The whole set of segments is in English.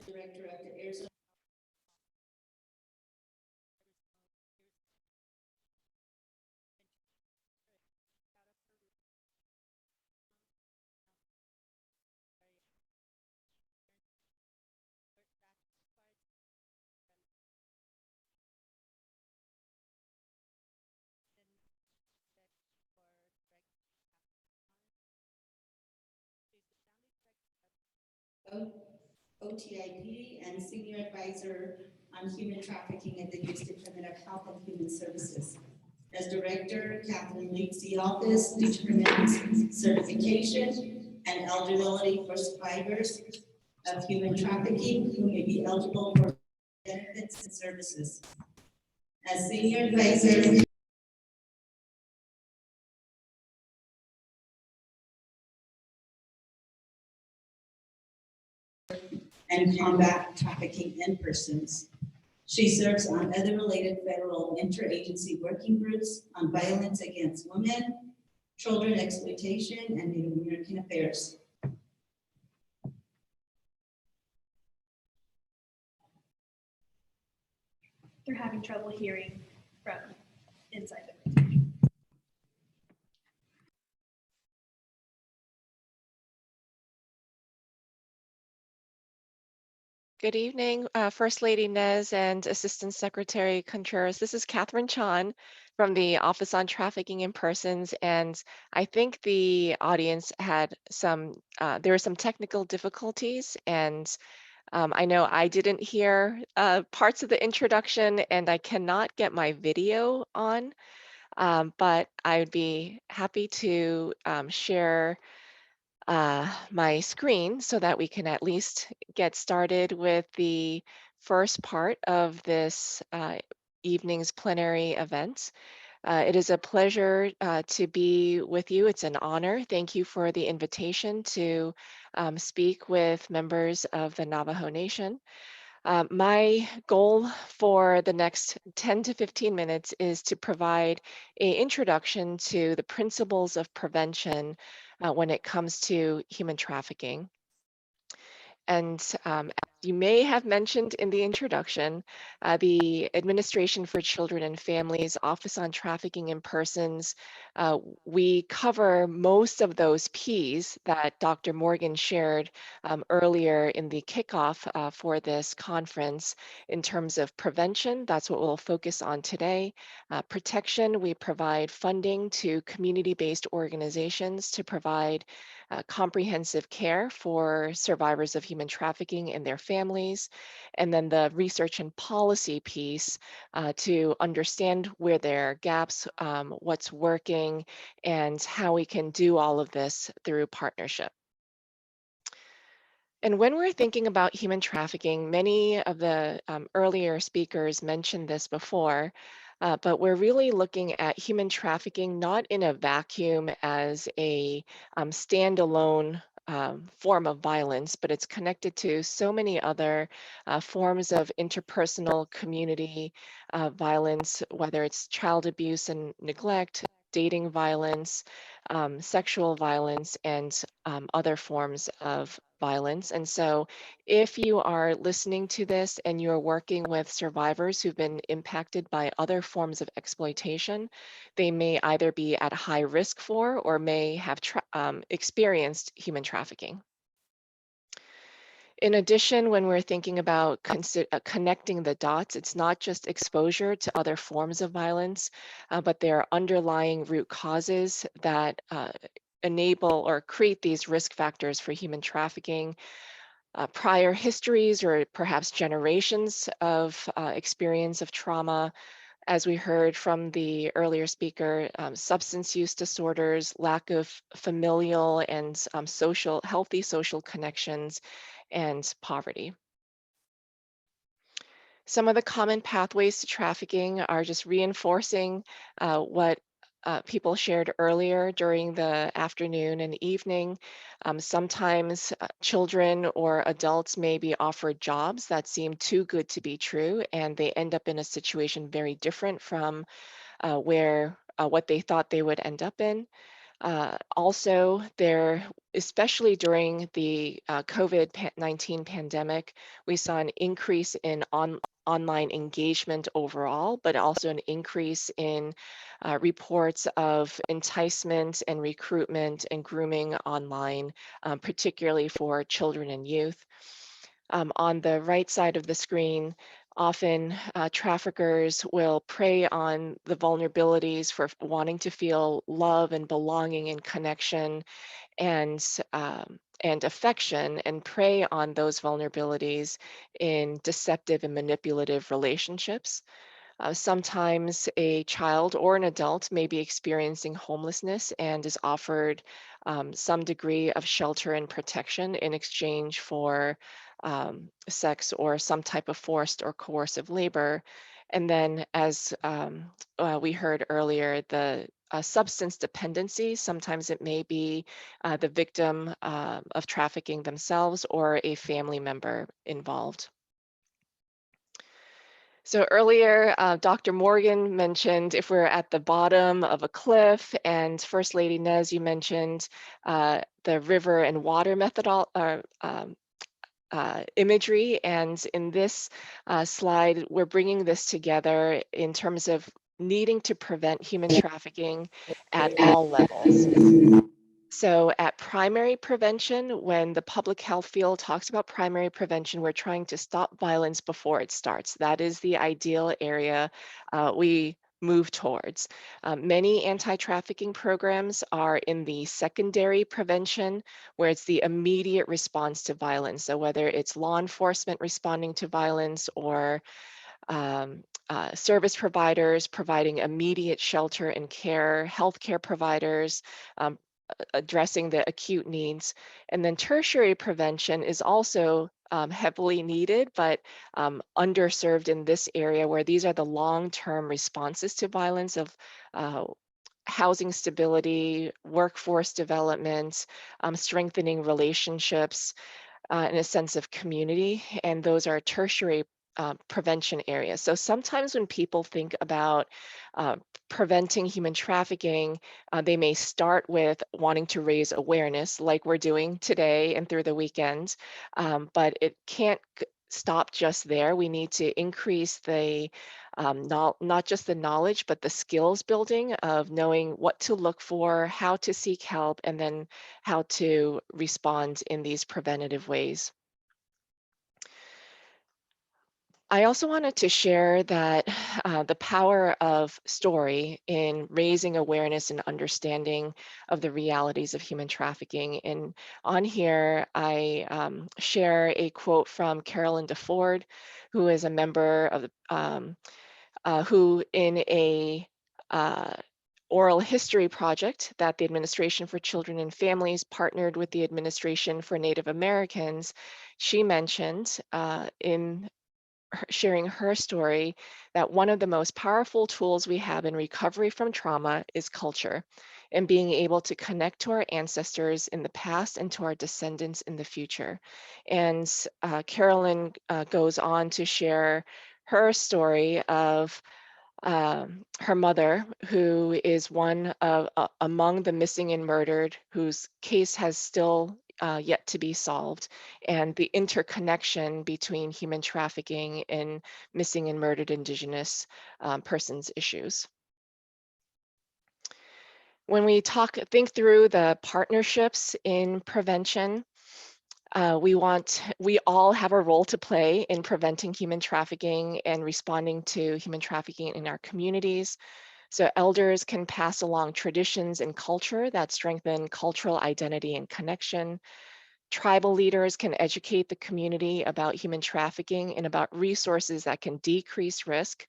Director of the Arizona OTIP and Senior Advisor on Human Trafficking at the U.S. Department of Health and Human Services. As Director, Katherine leads the office, determines certification and eligibility for survivors of human trafficking who may be eligible for benefits and services. As Senior Advisor, and combat trafficking in persons. She serves on other related federal interagency working groups on violence against women, children exploitation, and Native American affairs. They're having trouble hearing from inside the room. Good evening, First Lady Nez and Assistant Secretary Contreras. This is Katherine Chon from the Office on Trafficking in Persons, and I think the audience had there were some technical difficulties, and I know I didn't hear parts of the introduction, and I cannot get my video on, but I would be happy to share my screen so that we can at least get started with the first part of this evening's plenary event. It is a pleasure to be with you. It's an honor. Thank you for the invitation to speak with members of the Navajo Nation. My goal for the next 10 to 15 minutes is to provide an introduction to the principles of prevention when it comes to human trafficking. And as you may have mentioned in the introduction, the Administration for Children and Families Office on Trafficking in Persons, we cover most of those Ps that Dr. Morgan shared earlier in the kickoff for this conference in terms of prevention. That's what we'll focus on today. Protection, we provide funding to community-based organizations to provide comprehensive care for survivors of human trafficking and their families, and then the research and policy piece to understand where there are gaps, what's working, and how we can do all of this through partnership. And when we're thinking about human trafficking, many of the earlier speakers mentioned this before, but we're really looking at human trafficking not in a vacuum as a standalone form of violence, but it's connected to so many other forms of interpersonal community violence, whether it's child abuse and neglect, dating violence, sexual violence, and other forms of violence. And so if you are listening to this and you're working with survivors who've been impacted by other forms of exploitation, they may either be at high risk for or may have experienced human trafficking. In addition, when we're thinking about connecting the dots, it's not just exposure to other forms of violence, but there are underlying root causes that enable or create these risk factors for human trafficking. Prior histories or perhaps generations of experience of trauma, as we heard from the earlier speaker, substance use disorders, lack of familial and healthy social connections, and poverty. Some of the common pathways to trafficking are just reinforcing what people shared earlier during the afternoon and evening. Sometimes children or adults may be offered jobs that seem too good to be true, and they end up in a situation very different from what they thought they would end up in. Also, especially during the COVID-19 pandemic, we saw an increase in online engagement overall, but also an increase in reports of enticement and recruitment and grooming online, particularly for children and youth. On the right side of the screen, often traffickers will prey on the vulnerabilities for wanting to feel love and belonging and connection and affection, and prey on those vulnerabilities in deceptive and manipulative relationships. Sometimes a child or an adult may be experiencing homelessness and is offered some degree of shelter and protection in exchange for sex or some type of forced or coercive labor. And then, as we heard earlier, the substance dependency, sometimes it may be the victim of trafficking themselves or a family member involved. So earlier, Dr. Morgan mentioned if we're at the bottom of a cliff, and First Lady Nez, you mentioned the river and water imagery. And in this slide, we're bringing this together in terms of needing to prevent human trafficking at all levels. So at primary prevention, when the public health field talks about primary prevention, we're trying to stop violence before it starts. That is the ideal area we move towards. Many anti-trafficking programs are in the secondary prevention, where it's the immediate response to violence. So whether it's law enforcement responding to violence or service providers providing immediate shelter and care, healthcare providers, addressing the acute needs. And then tertiary prevention is also heavily needed, but underserved in this area, where these are the long-term responses to violence of housing stability, workforce development, strengthening relationships, and a sense of community. And those are tertiary prevention areas. So sometimes when people think about preventing human trafficking, they may start with wanting to raise awareness, like we're doing today and through the weekend, but it can't stop just there. We need to increase the not just the knowledge, but the skills building of knowing what to look for, how to seek help, and then how to respond in these preventative ways. I also wanted to share that the power of story in raising awareness and understanding of the realities of human trafficking. And on here, I share a quote from Carolyn DeFord, who is a member of who in a oral history project that the Administration for Children and Families partnered with the Administration for Native Americans, she mentioned in sharing her story that one of the most powerful tools we have in recovery from trauma is culture, and being able to connect to our ancestors in the past and to our descendants in the future. And Carolyn goes on to share her story of her mother, who is one of among the missing and murdered, whose case has still yet to be solved, and the interconnection between human trafficking and missing and murdered Indigenous persons issues. When we think through the partnerships in prevention, we all have a role to play in preventing human trafficking and responding to human trafficking in our communities. So elders can pass along traditions and culture that strengthen cultural identity and connection. Tribal leaders can educate the community about human trafficking and about resources that can decrease risk.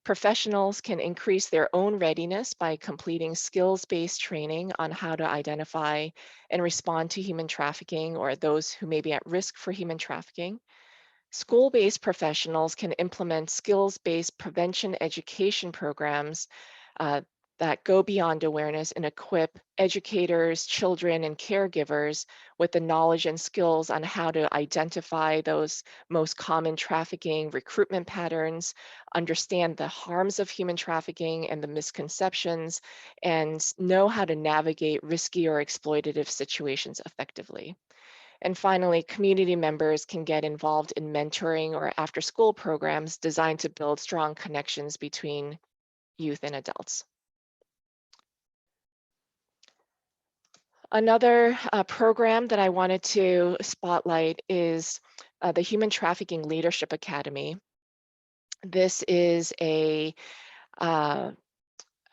Professionals can increase their own readiness by completing skills-based training on how to identify and respond to human trafficking or those who may be at risk for human trafficking. School-based professionals can implement skills-based prevention education programs that go beyond awareness and equip educators, children, and caregivers with the knowledge and skills on how to identify those most common trafficking recruitment patterns, understand the harms of human trafficking and the misconceptions, and know how to navigate risky or exploitative situations effectively. And finally, community members can get involved in mentoring or after school programs designed to build strong connections between youth and adults. Another program that I wanted to spotlight is the Human Trafficking Leadership Academy. This is a uh,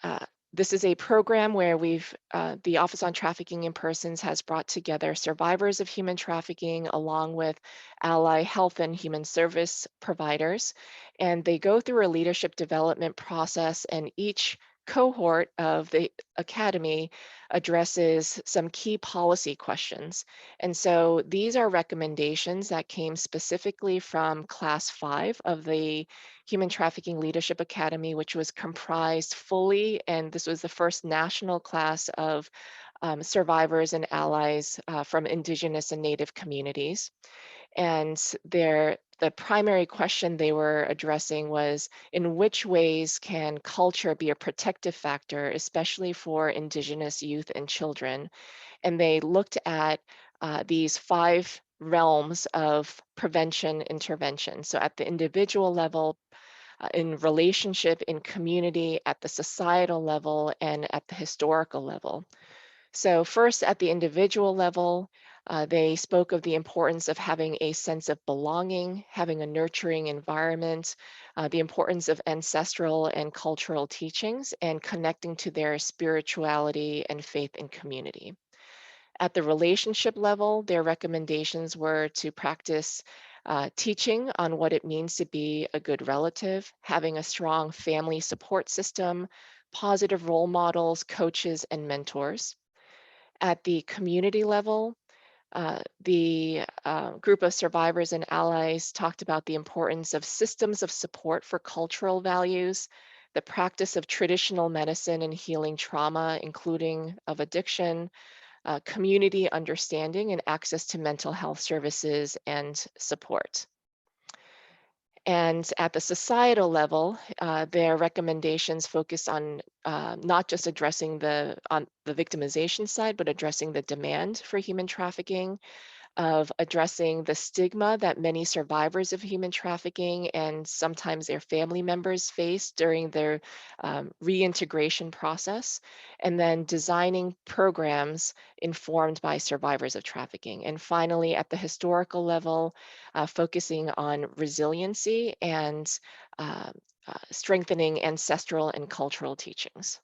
uh, this is a program where the Office on Trafficking in Persons has brought together survivors of human trafficking along with ally health and human service providers. And they go through a leadership development process, and each cohort of the academy addresses some key policy questions. And so these are recommendations that came specifically from Class 5 of the Human Trafficking Leadership Academy, which was comprised fully, and this was the first national class of survivors and allies from Indigenous and Native communities. And the primary question they were addressing was, in which ways can culture be a protective factor, especially for Indigenous youth and children? And they looked at these 5 realms of prevention intervention. So at the individual level, in relationship, in community, at the societal level, and at the historical level. So first, at the individual level, they spoke of the importance of having a sense of belonging, having a nurturing environment, the importance of ancestral and cultural teachings, and connecting to their spirituality and faith and community. At the relationship level, their recommendations were to practice teaching on what it means to be a good relative, having a strong family support system, positive role models, coaches, and mentors. At the community level, the group of survivors and allies talked about the importance of systems of support for cultural values, the practice of traditional medicine and healing trauma, including of addiction, community understanding, and access to mental health services and support. And at the societal level, their recommendations focus on not just addressing on the victimization side, but addressing the demand for human trafficking, of addressing the stigma that many survivors of human trafficking and sometimes their family members face during their reintegration process, and then designing programs informed by survivors of trafficking. And finally, at the historical level, focusing on resiliency and strengthening ancestral and cultural teachings.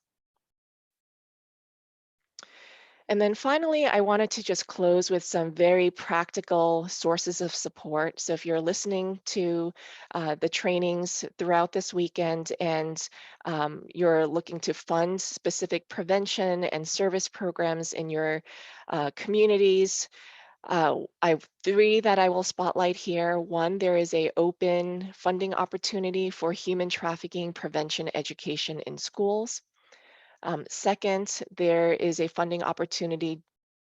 And then finally, I wanted to just close with some very practical sources of support. So if you're listening to the trainings throughout this weekend and you're looking to fund specific prevention and service programs in your communities, I have 3 that I will spotlight here. One, there is a open funding opportunity for human trafficking prevention education in schools. Second, there is a funding opportunity,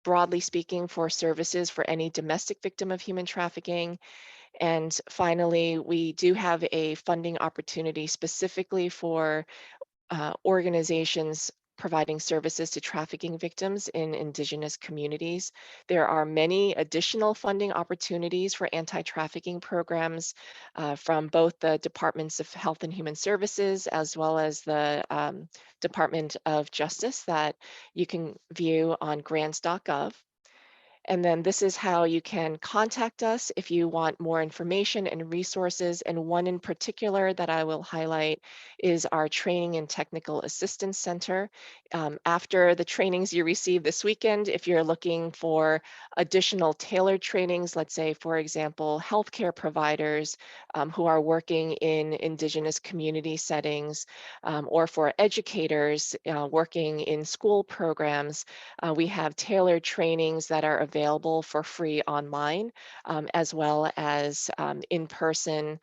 broadly speaking, for services for any domestic victim of human trafficking. And finally, we do have a funding opportunity specifically for organizations providing services to trafficking victims in Indigenous communities. There are many additional funding opportunities for anti-trafficking programs from both the Departments of Health and Human Services as well as the Department of Justice that you can view on grants.gov. And then this is how you can contact us if you want more information and resources. And one in particular that I will highlight is our Training and Technical Assistance Center. After the trainings you receive this weekend, if you're looking for additional tailored trainings, let's say, for example, healthcare providers who are working in Indigenous community settings, or for educators working in school programs, we have tailored trainings that are available for free online, as well as in person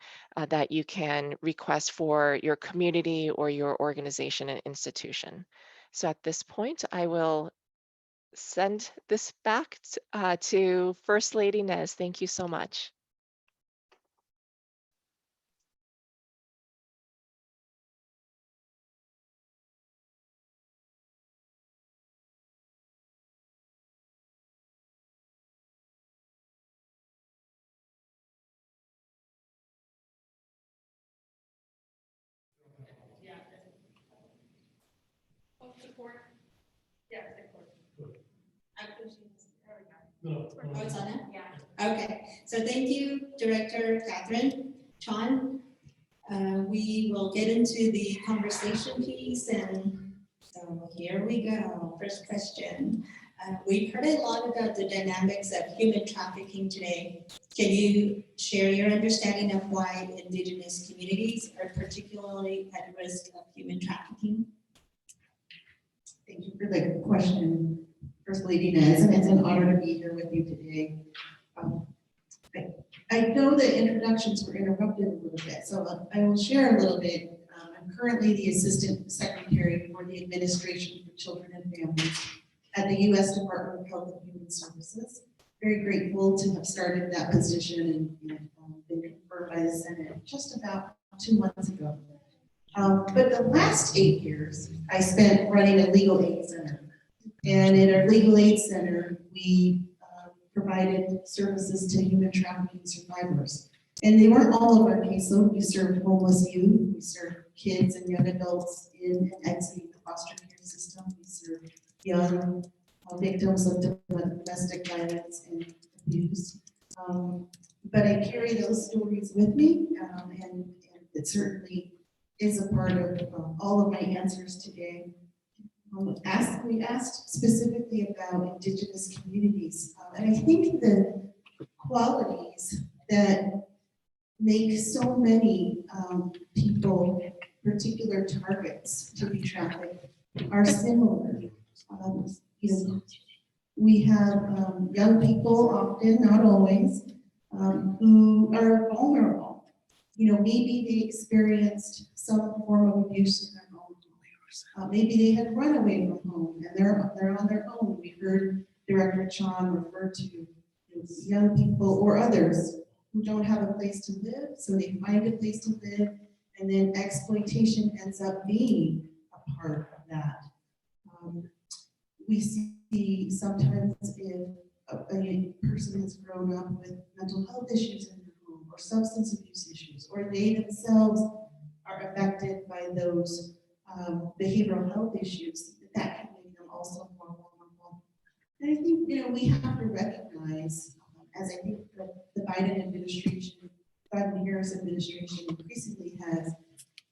that you can request for your community or your organization and institution. So at this point, I will send this back to First Lady Nez. Thank you so much. Oh, it's on it? Yeah. Okay, so thank you, Director Katherine. Chon, we will get into the conversation piece, and so here we go. First question. We've heard a lot about the dynamics of human trafficking today. Can you share your understanding of why Indigenous communities are particularly at risk of human trafficking? Thank you for the question, First Lady Nez, and it's an honor to be here with you today. I know the introductions were interrupted a little bit, so I will share a little bit. I'm currently the Assistant Secretary for the Administration for Children and Families at the U.S. Department of Health and Human Services. Very grateful to have started that position and been confirmed by the Senate just about 2 months ago. But the last 8 years, I spent running a legal aid center. And in our legal aid center, we provided services to human trafficking survivors. And they weren't all of our caseload. We served homeless youth, we served kids and young adults in and exiting the foster care system. We served young victims of domestic violence and abuse. But I carry those stories with me, and it certainly is a part of all of my answers today. We asked specifically about Indigenous communities, and I think the qualities that make so many people particular targets to be trafficked are similar. We have young people, often, not always, who are vulnerable. Maybe they experienced some form of abuse in their own home. Maybe they had run away from home and they're on their own. We heard Director Chon refer to young people or others who don't have a place to live, so they find a place to live, and then exploitation ends up being a part of that. We see sometimes if a person has grown up with mental health issues in their home or substance abuse issues, or they themselves are affected by those behavioral health issues, that can make them also more vulnerable. And I think, we have to recognize, as I think the Biden administration, Biden-Harris administration increasingly has,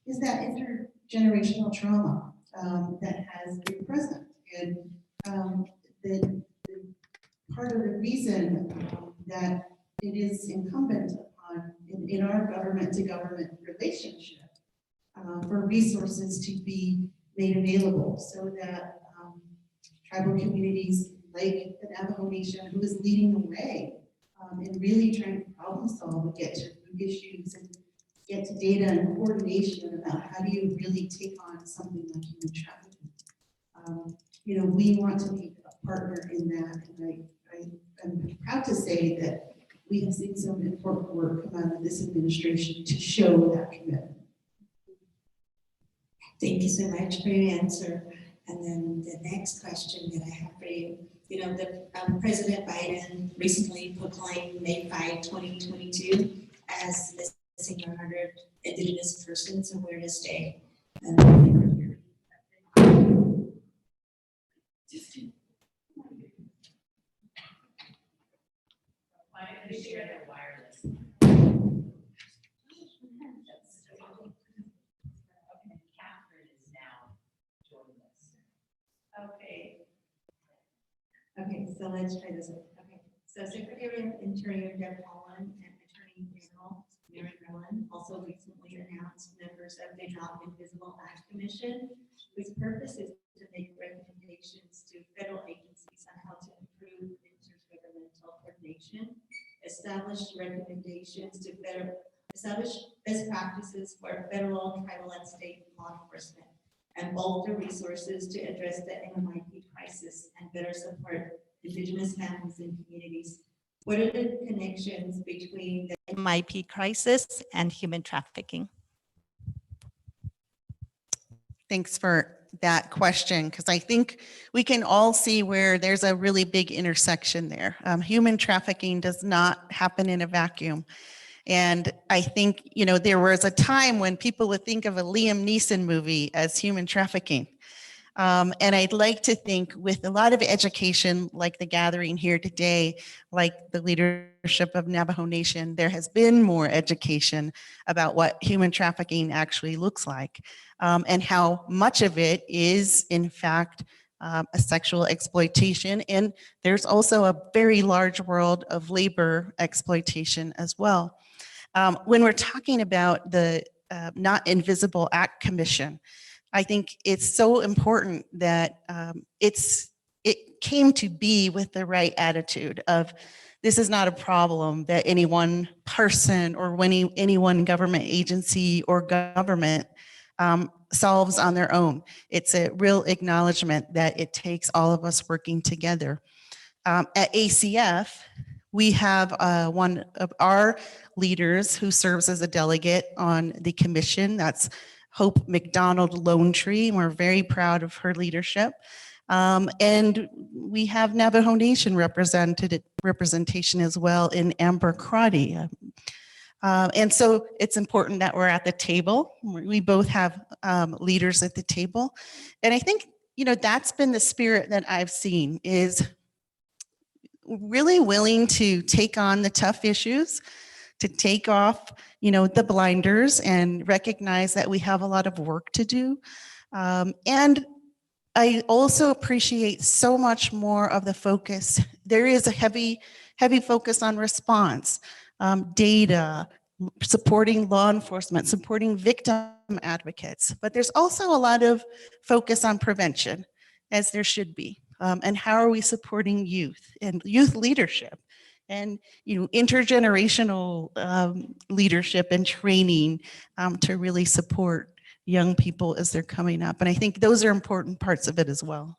is that intergenerational trauma that has been present. And the part of the reason that it is incumbent upon in our government-to-government relationship for resources to be made available so that tribal communities like the Navajo Nation, who is leading the way in really trying to problem solve and get to root issues and get to data and coordination about how do you really take on something like human trafficking. We want to be a partner in that, and I'm proud to say that we have seen some important work come out of this administration to show that commitment. Thank you so much for your answer. And then the next question that I have for you, President Biden recently proclaimed May 5, 2022 as the Missing or Murdered Indigenous Persons Awareness Day. Why don't you share their wireless? Okay, Katherine is now joining us. Okay. Okay, so let's try this. Okay, so Secretary of Interior Deb Haaland and Attorney General Merrick Garland also recently announced members of the Not Invisible Act Commission, whose purpose is to make recommendations to federal agencies on how to improve intergovernmental discrimination, establish recommendations to better establish best practices for federal, tribal, and state law enforcement, and bolster resources to address the NMIP crisis and better support Indigenous families and communities. What are the connections between the NMIP crisis and human trafficking? Thanks for that question, because I think we can all see where there's a really big intersection there. Human trafficking does not happen in a vacuum. And I think, you know, there was a time when people would think of a Liam Neeson movie as human trafficking. And I'd like to think with a lot of education like the gathering here today, like the leadership of Navajo Nation, there has been more education about what human trafficking actually looks like, and how much of it is in fact a sexual exploitation. And there's also a very large world of labor exploitation as well. When we're talking about the Not Invisible Act Commission, I think it's so important that it came to be with the right attitude of this is not a problem that any one person or any one government agency or government solves on their own. It's a real acknowledgement that it takes all of us working together. At ACF, we have one of our leaders who serves as a delegate on the commission. That's Hope McDonald Lone Tree. We're very proud of her leadership. And we have Navajo Nation representation as well in Amber Crotty. And so it's important that we're at the table. We both have leaders at the table. And I think, you know, that's been the spirit that I've seen, is really willing to take on the tough issues, to take off, you know, the blinders and recognize that we have a lot of work to do. And I also appreciate so much more of the focus. There is a heavy focus on response, data, supporting law enforcement, supporting victim advocates, but there's also a lot of focus on prevention, as there should be. And how are we supporting youth and youth leadership? And, you know, intergenerational leadership and training to really support young people as they're coming up. And I think those are important parts of it as well.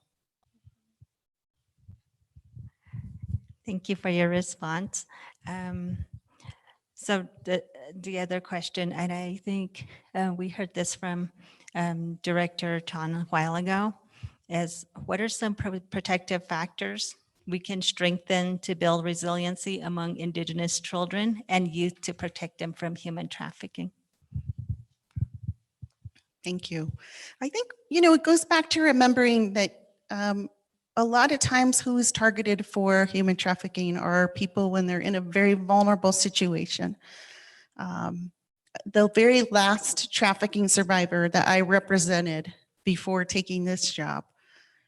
Thank you for your response. So the other question, and I think we heard this from Director Chon a while ago, is what are some protective factors we can strengthen to build resiliency among Indigenous children and youth to protect them from human trafficking? Thank you. I think, you know, it goes back to remembering that a lot of times who is targeted for human trafficking are people when they're in a very vulnerable situation. The very last trafficking survivor that I represented before taking this job,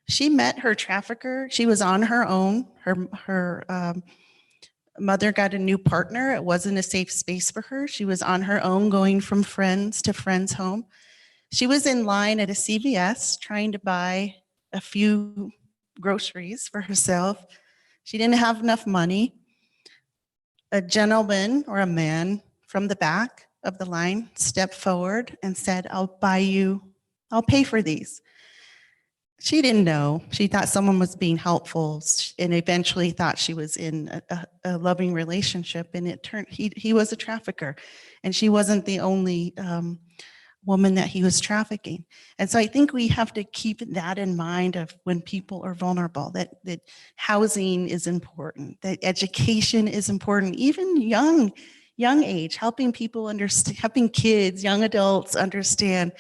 she met her trafficker. She was on her own. Her mother got a new partner. It wasn't a safe space for her. She was on her own, going from friends to friends' home. She was in line at a CVS trying to buy a few groceries for herself. She didn't have enough money. A gentleman or a man from the back of the line stepped forward and said, I'll pay for these. She didn't know. She thought someone was being helpful and eventually thought she was in a loving relationship, and it turned, he was a trafficker, and she wasn't the only woman that he was trafficking. And so I think we have to keep that in mind of when people are vulnerable, that housing is important, that education is important, even young age, helping people understand, helping kids, young adults understand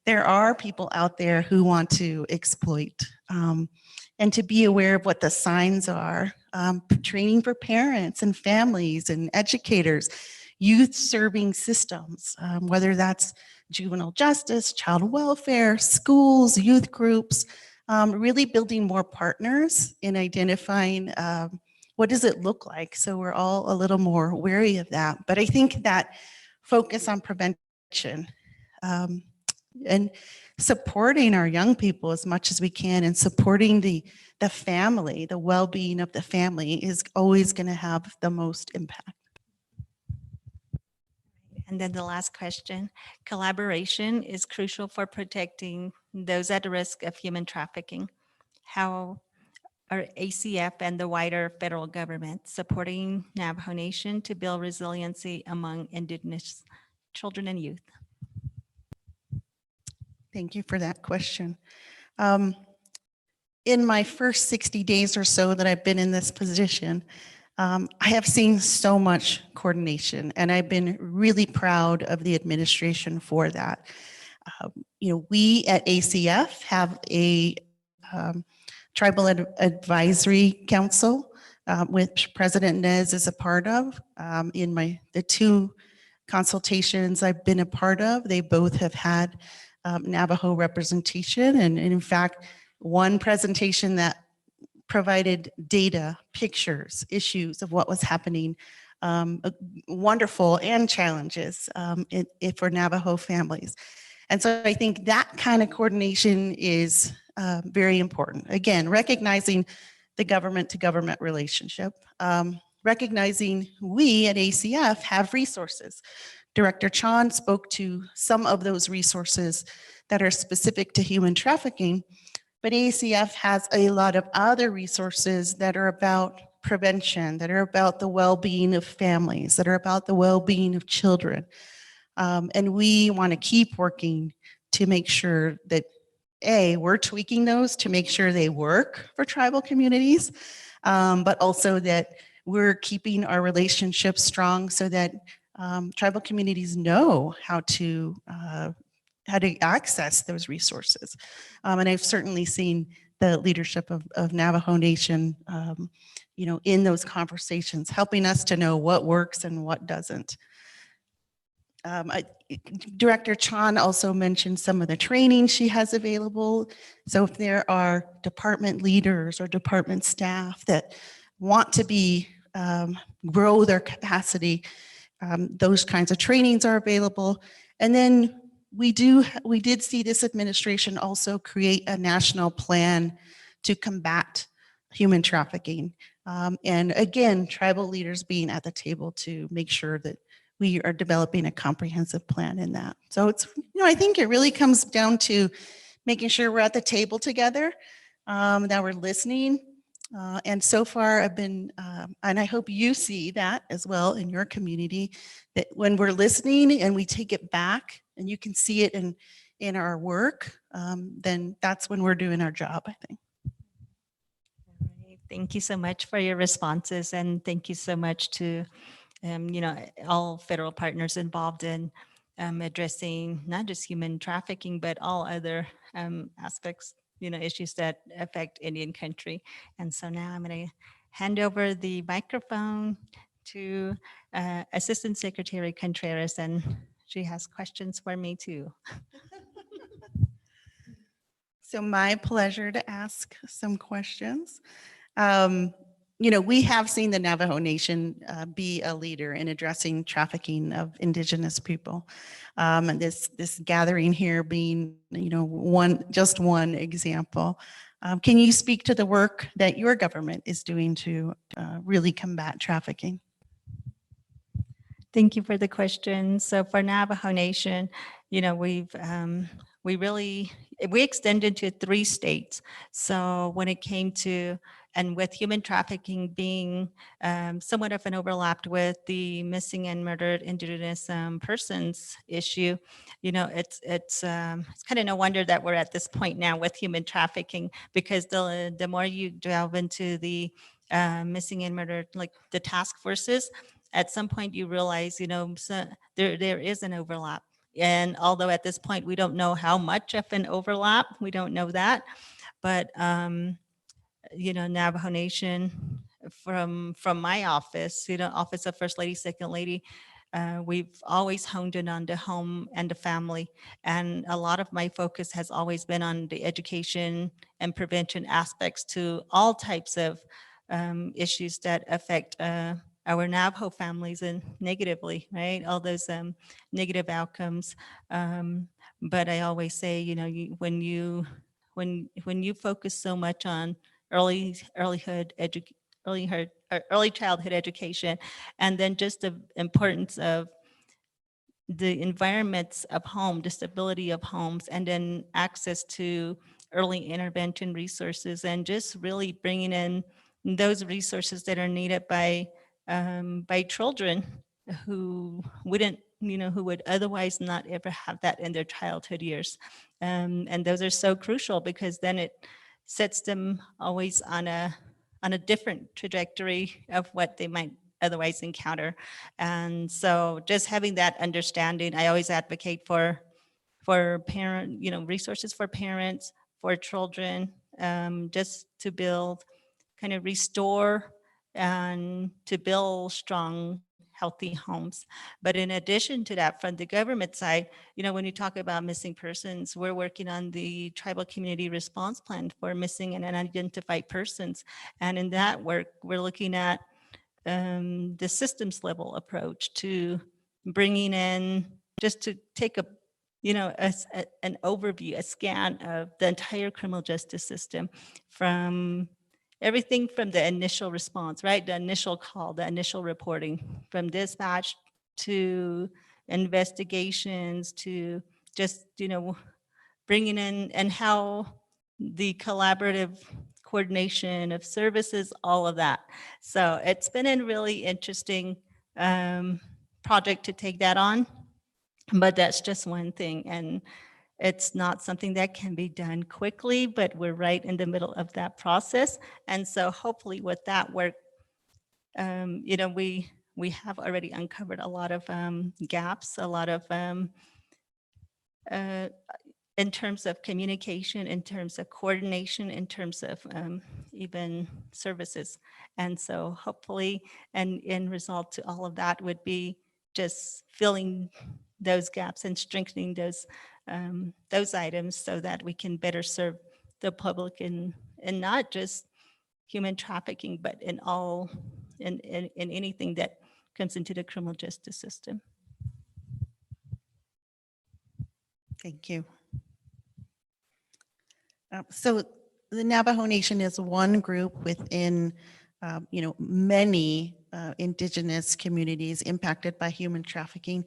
there are people out there who want to exploit, and to be aware of what the signs are, training for parents and families and educators, youth serving systems, whether that's juvenile justice, child welfare, schools, youth groups, really building more partners in identifying what does it look like. So we're all a little more wary of that. But I think that focus on prevention, and supporting our young people as much as we can, and supporting the family, the well-being of the family is always going to have the most impact. And then the last question, collaboration is crucial for protecting those at risk of human trafficking. How are ACF and the wider federal government supporting Navajo Nation to build resiliency among Indigenous children and youth? Thank you for that question. In my first 60 days or so that I've been in this position, I have seen so much coordination, and I've been really proud of the administration for that. We at ACF have a Tribal Advisory Council, which President Nez is a part of. In the two consultations I've been a part of, they both have had Navajo representation, and in fact, one presentation that provided data, pictures, issues of what was happening, wonderful, and challenges for Navajo families. And so I think that kind of coordination is very important. Again, recognizing the government to government relationship, recognizing we at ACF have resources. Director Chon spoke to some of those resources that are specific to human trafficking, but ACF has a lot of other resources that are about prevention, that are about the well-being of families, that are about the well-being of children. And we want to keep working to make sure that, we're tweaking those to make sure they work for tribal communities, but also that we're keeping our relationships strong so that tribal communities know how to access those resources. And I've certainly seen the leadership of Navajo Nation, in those conversations, helping us to know what works and what doesn't. Director Chon also mentioned some of the training she has available. So if there are department leaders or department staff that want to grow their capacity, those kinds of trainings are available. And then we did see this administration also create a national plan to combat human trafficking. And again, tribal leaders being at the table to make sure that we are developing a comprehensive plan in that. So it's, I think it really comes down to making sure we're at the table together, that we're listening. And so far I've been, and I hope you see that as well in your community, that when we're listening and we take it back and you can see it in our work, then that's when we're doing our job, I think. All right. Thank you so much for your responses, and thank you so much to all federal partners involved in addressing not just human trafficking, but all other aspects, issues that affect Indian country. And so now I'm going to hand over the microphone to Assistant Secretary Contreras, and she has questions for me too. So my pleasure to ask some questions. We have seen the Navajo Nation be a leader in addressing trafficking of Indigenous people. And this gathering here being, just one example. Can you speak to the work that your government is doing to really combat trafficking? Thank you for the question. So for Navajo Nation, we extended to 3 states. So when it came to, and with human trafficking being somewhat of an overlap with the missing and murdered Indigenous persons issue, it's kind of no wonder that we're at this point now with human trafficking, because the more you delve into the missing and murdered, like the task forces, at some point you realize, so there is an overlap. And although at this point we don't know how much of an overlap, we don't know that, but Navajo Nation, from my office, Office of First Lady, Second Lady, we've always honed in on the home and the family. And a lot of my focus has always been on the education and prevention aspects to all types of issues that affect our Navajo families and negatively, right? All those negative outcomes. But I always say, when you focus so much on early childhood education, and then just the importance of the environments of home, the stability of homes, and then access to early intervention resources, and just really bringing in those resources that are needed by children who who would otherwise not ever have that in their childhood years. And those are so crucial, because then it sets them always on a different trajectory of what they might otherwise encounter. And so just having that understanding, I always advocate for parent, resources for parents, for children, just to build, kind of restore and to build strong, healthy homes. But in addition to that, from the government side, when you talk about missing persons, we're working on the tribal community response plan for missing and unidentified persons. And in that work, we're looking at the systems level approach to bringing in, just to take an overview, a scan of the entire criminal justice system, from everything from the initial response, right? The initial call, the initial reporting, from dispatch to investigations to just, bringing in, and how the collaborative coordination of services, all of that. So it's been a really interesting project to take that on, but that's just one thing. And it's not something that can be done quickly, but we're right in the middle of that process. And so hopefully with that work, we have already uncovered a lot of gaps, a lot of uh, in terms of communication, in terms of coordination, in terms of even services. And so hopefully, and in result to all of that would be just filling those gaps and strengthening those items, so that we can better serve the public in not just human trafficking, but in anything that comes into the criminal justice system. Thank you. So the Navajo Nation is one group within, many Indigenous communities impacted by human trafficking.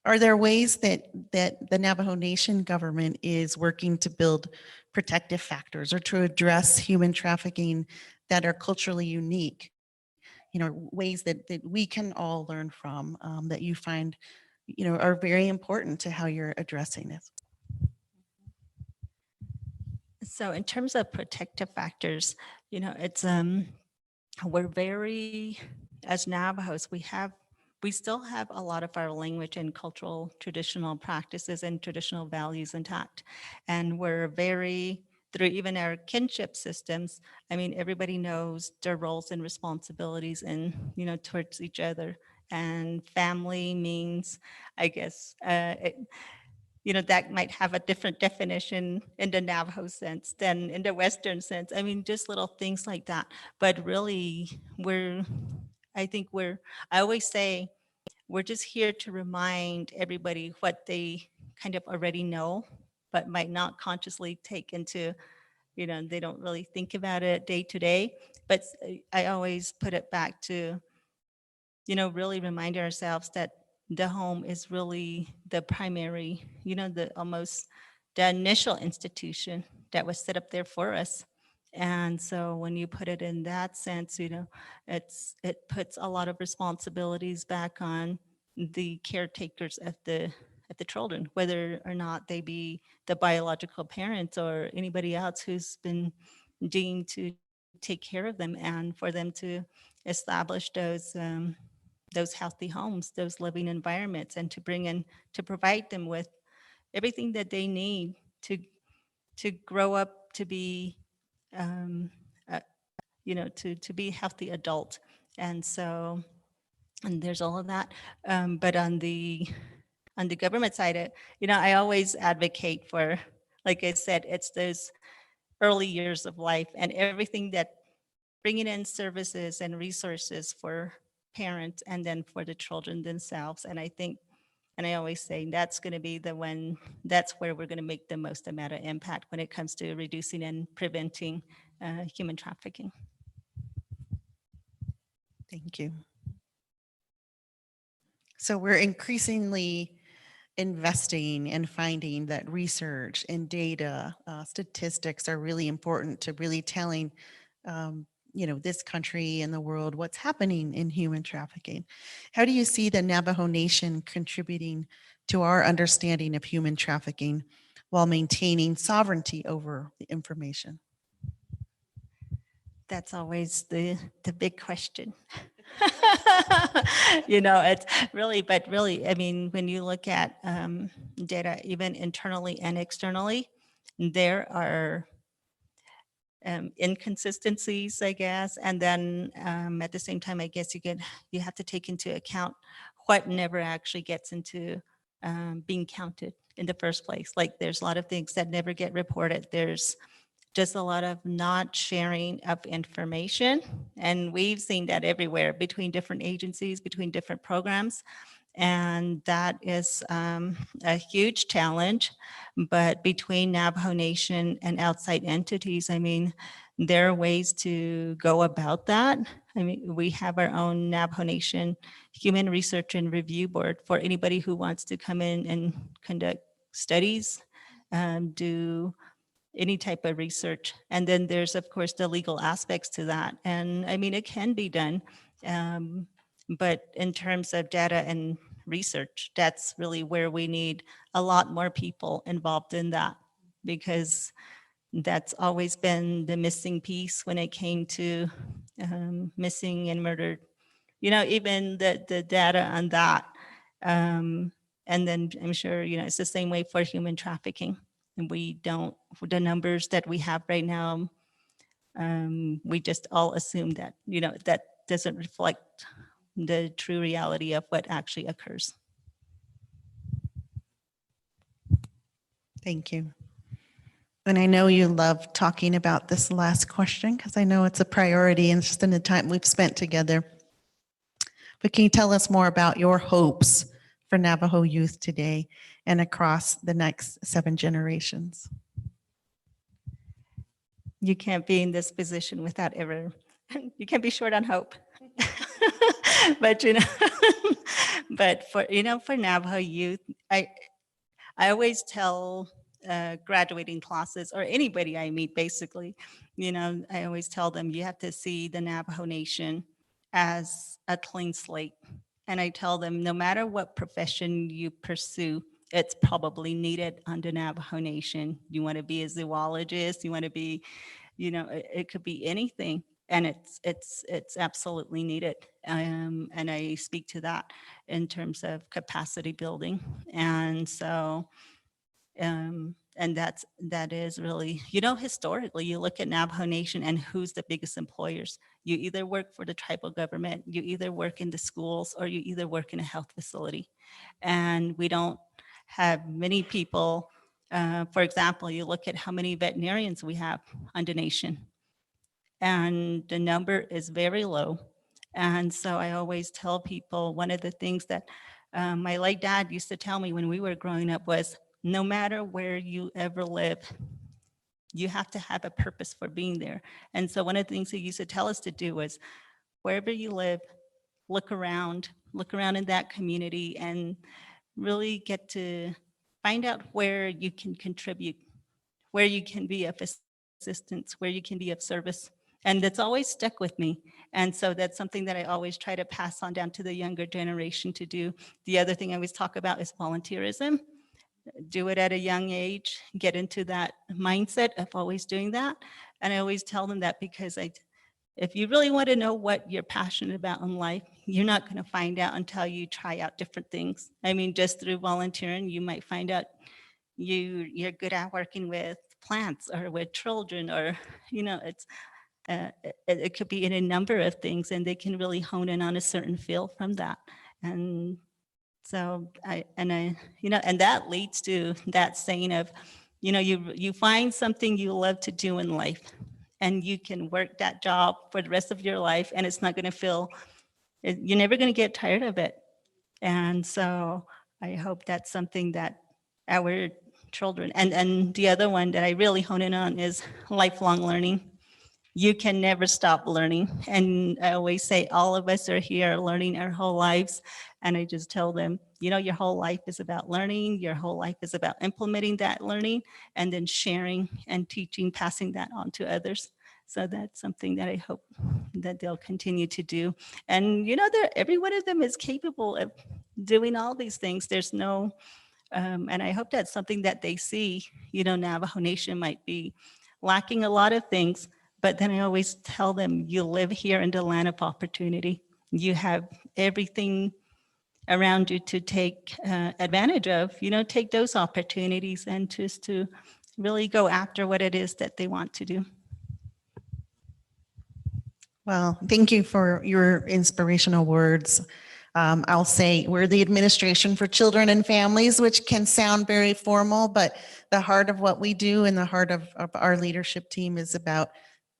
Are there ways that the Navajo Nation government is working to build protective factors or to address human trafficking that are culturally unique? Ways that we can all learn from, that you find, are very important to how you're addressing this. So in terms of protective factors, it's we're very, as Navajos, we still have a lot of our language and cultural traditional practices and traditional values intact. And we're very, through even our kinship systems, I mean, everybody knows their roles and responsibilities and, towards each other. And family means, I guess, that might have a different definition in the Navajo sense than in the Western sense. I mean, just little things like that. But really, I always say, we're just here to remind everybody what they kind of already know, but might not consciously take into, they don't really think about it day to day. But I always put it back to, really remind ourselves that the home is really the primary, the initial institution that was set up there for us. And so when you put it in that sense, it puts a lot of responsibilities back on the caretakers of the children, whether or not they be the biological parents or anybody else who's been deemed to take care of them, and for them to establish those healthy homes, those living environments, and to provide them with everything that they need to grow up to be, to be healthy adult. And so, and there's all of that. But on the government side, I always advocate for, like I said, it's those early years of life and everything that bringing in services and resources for parents and then for the children themselves. And I think And I always say that's going to be the one, that's where we're going to make the most amount of impact when it comes to reducing and preventing human trafficking. Thank you. So we're increasingly investing and finding that research and data, statistics are really important to really telling, this country and the world what's happening in human trafficking. How do you see the Navajo Nation contributing to our understanding of human trafficking while maintaining sovereignty over the information? That's always the big question. It's really, I mean, when you look at data, even internally and externally, there are inconsistencies, I guess. And then at the same time, I guess you have to take into account what never actually gets into being counted in the first place. Like there's a lot of things that never get reported. There's just a lot of not sharing of information. And we've seen that everywhere between different agencies, between different programs. And that is a huge challenge. But between Navajo Nation and outside entities, I mean, there are ways to go about that. I mean, we have our own Navajo Nation Human Research and Review Board for anybody who wants to come in and conduct studies, do any type of research. And then there's, of course, the legal aspects to that. And I mean, it can be done. But in terms of data and research, that's really where we need a lot more people involved in that, because that's always been the missing piece when it came to missing and murdered. Even the data on that. And then I'm sure, it's the same way for human trafficking. And the numbers that we have right now, we just all assume that, that doesn't reflect the true reality of what actually occurs. Thank you. And I know you love talking about this last question because I know it's a priority and just in the time we've spent together. But can you tell us more about your hopes for Navajo youth today and across the next 7 generations? You can't be in this position without ever, you can't be short on hope. But, but for Navajo youth, I always tell graduating classes or anybody I meet, basically, I always tell them you have to see the Navajo Nation as a clean slate. And I tell them no matter what profession you pursue, it's probably needed on the Navajo Nation. You want to be a zoologist, you want to be, it could be anything. And it's absolutely needed. And I speak to that in terms of capacity building. And so, and that is really, historically, you look at Navajo Nation and who's the biggest employers. You either work for the tribal government, you either work in the schools, or you either work in a health facility. And we don't have many people, for example, you look at how many veterinarians we have on the nation, and the number is very low. And so I always tell people, one of the things that my late dad used to tell me when we were growing up was, no matter where you ever live, you have to have a purpose for being there. And so one of the things he used to tell us to do was, wherever you live, look around in that community and really get to find out where you can contribute, where you can be of assistance, where you can be of service. And that's always stuck with me. And so that's something that I always try to pass on down to the younger generation to do. The other thing I always talk about is volunteerism. Do it at a young age, get into that mindset of always doing that. And I always tell them that because if you really want to know what you're passionate about in life, you're not going to find out until you try out different things. I mean, just through volunteering, you might find out you're good at working with plants or with children, or, it could be in a number of things, and they can really hone in on a certain field from that. And so and that leads to that saying of, you find something you love to do in life, and you can work that job for the rest of your life, and it's not going to you're never going to get tired of it. And so I hope that's something that our children, and the other one that I really hone in on is lifelong learning. You can never stop learning. And I always say all of us are here learning our whole lives. And I just tell them, you know, your whole life is about learning. Your whole life is about implementing that learning and then sharing and teaching, passing that on to others. So that's something that I hope that they'll continue to do. And, you know, every one of them is capable of doing all these things. There's no, and I hope that's something that they see. You know, Navajo Nation might be lacking a lot of things, but then I always tell them, you live here in the land of opportunity. You have everything around you to take advantage of, you know, take those opportunities and just to really go after what it is that they want to do. Well, thank you for your inspirational words. I'll say we're the Administration for Children and Families, which can sound very formal, but the heart of what we do and the heart of our leadership team is about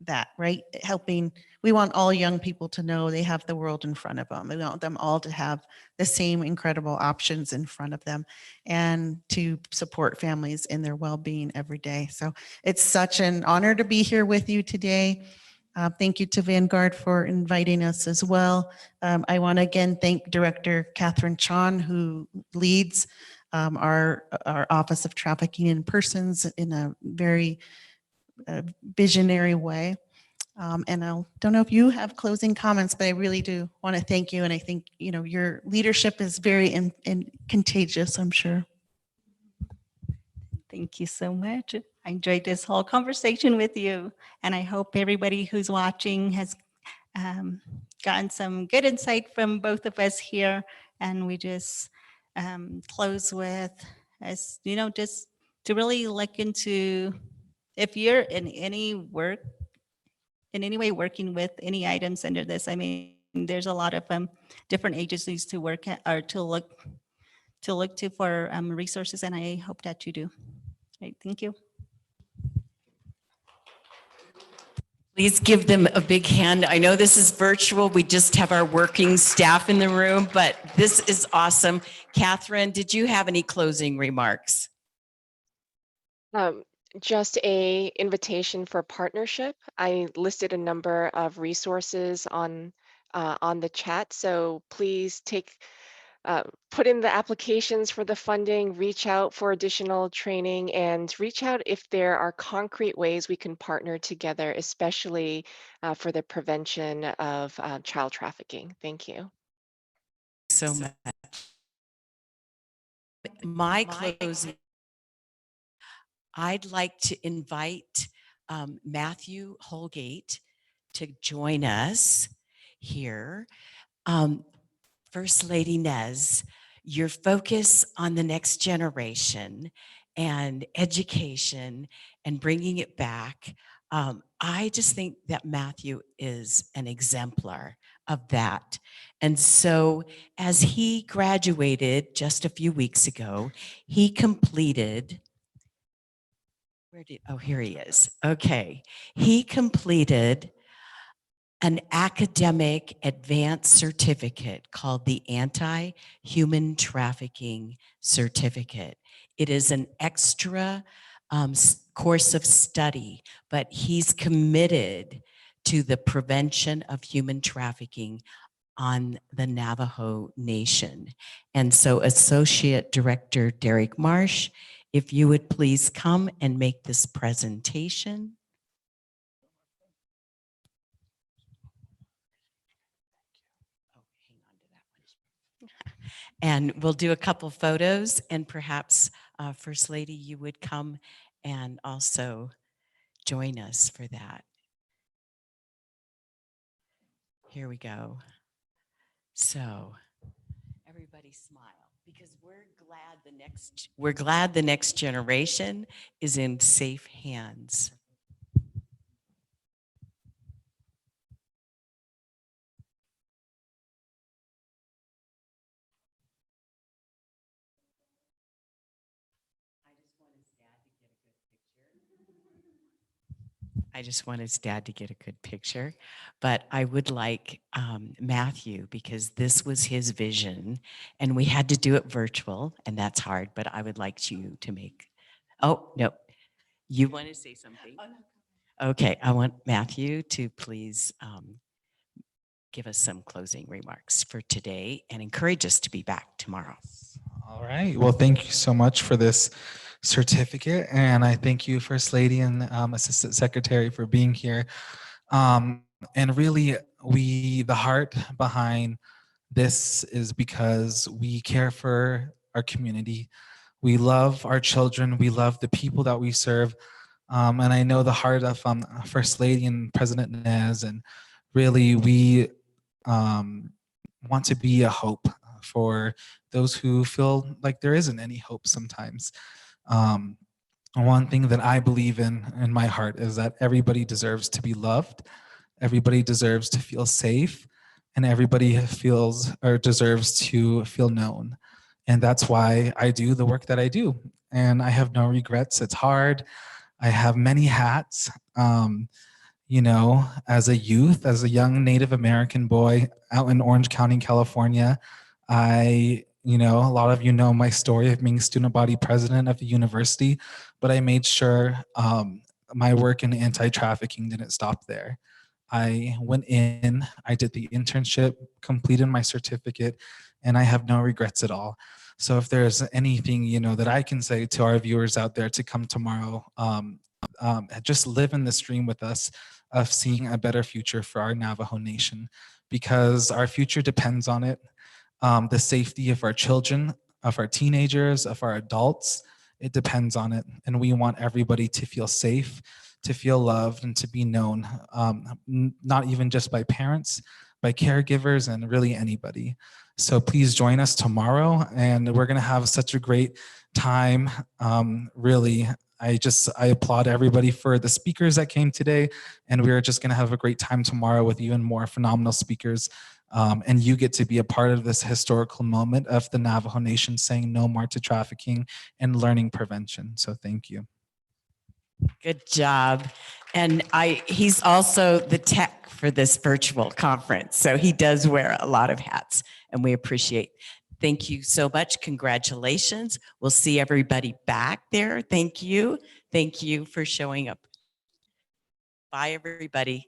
that, right? Helping, we want all young people to know they have the world in front of them. We want them all to have the same incredible options in front of them and to support families in their well-being every day. So it's such an honor to be here with you today. Thank you to Vanguard for inviting us as well. I want to again thank Director Katherine Chon, who leads our Office of Trafficking in Persons in a very visionary way. And I don't know if you have closing comments, but I really do want to thank you. And I think, you know, your leadership is very contagious, I'm sure. Thank you so much. I enjoyed this whole conversation with you, and I hope everybody who's watching has gotten some good insight from both of us here. And we just close with, as you know, just to really look into, if you're in any work, in any way working with any items under this, I mean, there's a lot of different agencies to work at or to look to for resources, and I hope that you do. Right, thank you. Please give them a big hand. I know this is virtual. We just have our working staff in the room, but this is awesome. Katherine, did you have any closing remarks? Just a invitation for partnership. I listed a number of resources on the chat, so please put in the applications for the funding, reach out for additional training, and reach out if there are concrete ways we can partner together, especially for the prevention of child trafficking. Thank you. So much. My closing, I'd like to invite Matthew Holgate to join us here. First Lady Nez, your focus on the next generation and education and bringing it back, I just think that Matthew is an exemplar of that. And so as he graduated just a few weeks ago, he completed, oh, here he is. Okay. He completed an academic advanced certificate called the Anti-Human Trafficking Certificate. It is an extra course of study, but he's committed to the prevention of human trafficking on the Navajo Nation. And so Associate Director Derek Marsh, if you would please come and make this presentation. And we'll do a couple photos, and perhaps First Lady, you would come and also join us for that. Here we go. So everybody smile, because we're glad the next generation is in safe hands. I just want his dad to get a good picture. I just want his dad to get a good picture. But I would like Matthew, because this was his vision and we had to do it virtual and that's hard, but I would like you to make, oh, no, you want to say something? Okay, I want Matthew to please give us some closing remarks for today and encourage us to be back tomorrow. All right. Well, thank you so much for this certificate. And I thank you, First Lady and Assistant Secretary, for being here. And really, the heart behind this is because we care for our community. We love our children. We love the people that we serve. And I know the heart of First Lady and President Nez, and really we want to be a hope for those who feel like there isn't any hope sometimes. One thing that I believe in my heart is that everybody deserves to be loved, everybody deserves to feel safe, and everybody feels or deserves to feel known. And that's why I do the work that I do. And I have no regrets. It's hard. I have many hats. You know, as a youth, as a young Native American boy out in Orange County, California, a lot of you know my story of being student body president of the university, but I made sure my work in anti-trafficking didn't stop there. I went in, I did the internship, completed my certificate, and I have no regrets at all. So if there's anything, that I can say to our viewers out there to come tomorrow, just live in this dream with us of seeing a better future for our Navajo Nation, because our future depends on it. The safety of our children, of our teenagers, of our adults, it depends on it. And we want everybody to feel safe, to feel loved, and to be known, not even just by parents, by caregivers, and really anybody. So please join us tomorrow, and we're gonna have such a great time. Really, I applaud everybody for the speakers that came today, and we're just gonna have a great time tomorrow with even more phenomenal speakers. And you get to be a part of this historical moment of the Navajo Nation saying no more to trafficking and learning prevention. So thank you. Good job. And he's also the tech for this virtual conference. So he does wear a lot of hats and we appreciate. Thank you so much. Congratulations. We'll see everybody back there. Thank you. Thank you for showing up. Bye, everybody.